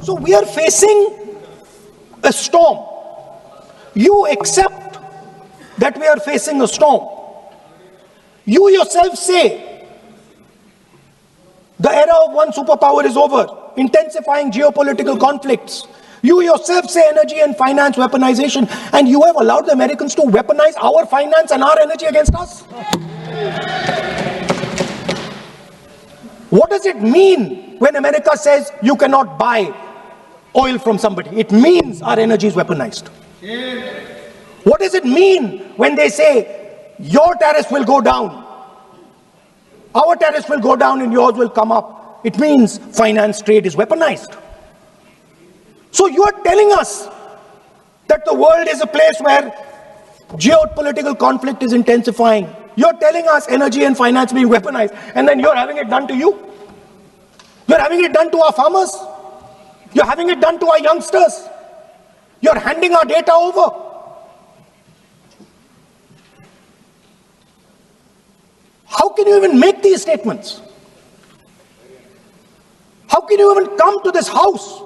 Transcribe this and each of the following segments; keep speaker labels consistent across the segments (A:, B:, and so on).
A: So we are facing a storm. You accept that we are facing a storm. You yourself say the era of one superpower is over, intensifying geopolitical conflicts. You yourself say energy and finance weaponization, and you have allowed the Americans to weaponize our finance and our energy against us. What does it mean when America says you cannot buy oil from somebody? It means our energy is weaponized. What does it mean when they say your tariffs will go down, our tariffs will go down and yours will come up? It means finance trade is weaponized. So you are telling us that the world is a place where geopolitical conflict is intensifying. You're telling us energy and finance being weaponized, and then you're having it done to you. You're having it done to our farmers. You're having it done to our youngsters. You're handing our data over. How can you even make these statements? How can you even come to this house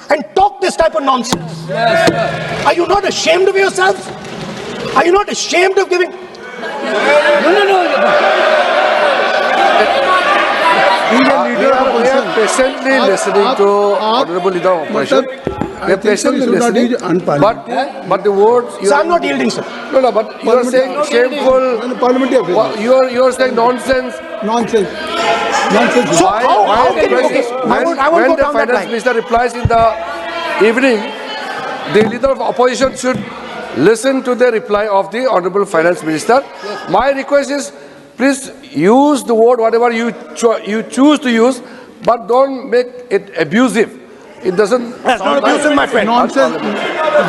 A: and talk this type of nonsense?
B: Yes,
A: are you not ashamed of yourselves? Are you not ashamed of giving?
C: We are patiently listening to Honorable Leader of Opposition. We are patiently listening, but the words...
A: So I'm not yielding, sir.
C: No, but you are saying shameful... You are saying nonsense.
D: Nonsense.
A: So how can you...
C: When the finance minister replies in the evening, the leader of opposition should listen to the reply of the Honorable Finance Minister. My request is, please use the word whatever you choose to use, but don't make it abusive. It doesn't.
A: That's not abusive, my friend.
D: Nonsense.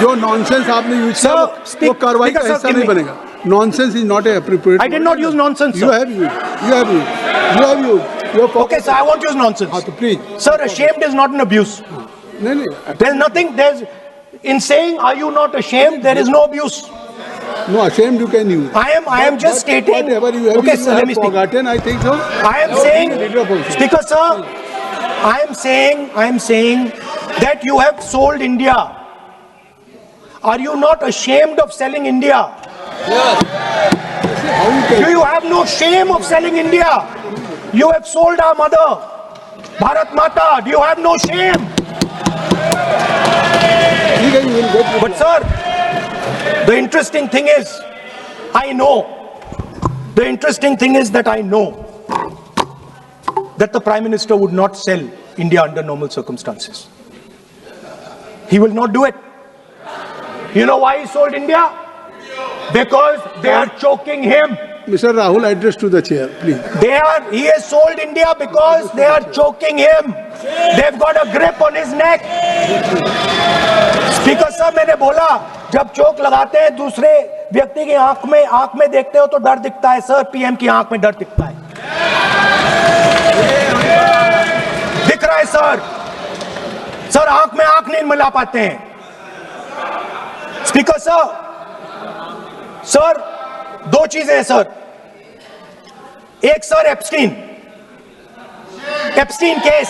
D: जो nonsense आपने use किया वो कार्रवाई का हिस्सा नहीं बनेगा. Nonsense is not an appropriate.
A: I did not use nonsense, sir.
D: You have used.
A: Okay, sir, I won't use nonsense.
D: Please.
A: Sir, ashamed is not an abuse.
D: No.
A: There's nothing. In saying, are you not ashamed? There is no abuse.
D: No, ashamed you can use.
A: I am just stating.
D: Whatever you have,
A: okay, sir, let me speak.
D: Forgotten, I think so.
A: I am saying, Speaker, sir, I am saying that you have sold India. Are you not ashamed of selling India?
B: yes.
A: Do you have no shame of selling India? You have sold our mother, Bharat Mata. Do you have no shame? But sir, the interesting thing is, I know that the Prime Minister would not sell India under normal circumstances. He will not do it. You know why he sold India? Because they are choking him.
D: Mr. Rahul, address to the chair, please.
A: He has sold India because they are choking him. They've got a grip on his neck. Speaker sir, मैंने बोला जब चोक लगाते हैं दूसरे व्यक्ति की आंख में देखते हो तो डर दिखता है सर. पीएम की आंख में डर दिखता है. दिख रहा है सर आंख में आंख नहीं मिला पाते हैं. स्पीकर सर दो चीजें हैं सर. एक sir Epstein case.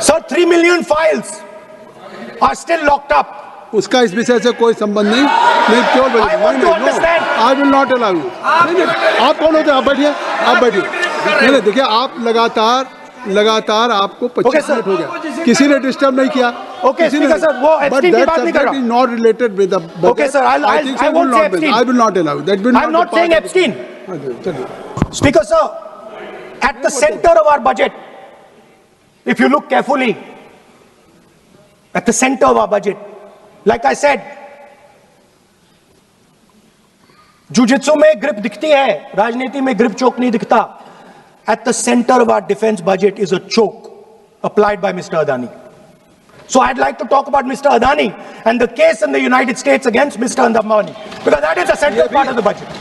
A: Sir 3 million files are still locked up.
D: उसका इस विषय से कोई संबंध नहीं. मैं क्यों I will not allow you. आप कौन होते हैं? आप बैठिए. नहीं देखिए, आप लगातार आपको 25 मिनट हो गया. किसी ने डिस्टर्ब नहीं किया.
A: Okay, Speaker sir, वो Epstein की बात नहीं कर रहा.
D: is not related with the budget.
A: Okay, sir, I won't say Epstein.
D: I will not allow you. That will
A: I'm not saying Epstein. Speaker sir, at the center of our budget, if you look carefully, at the center of our budget, like I said, jujitsu में grip दिखती है, राजनीति में grip choke नहीं दिखता. At the center of our defense budget is a choke applied by Mr. Adani. So I'd like to talk about Mr. Adani and the case in the United States against Mr. Ambani, because that is a central part of the budget.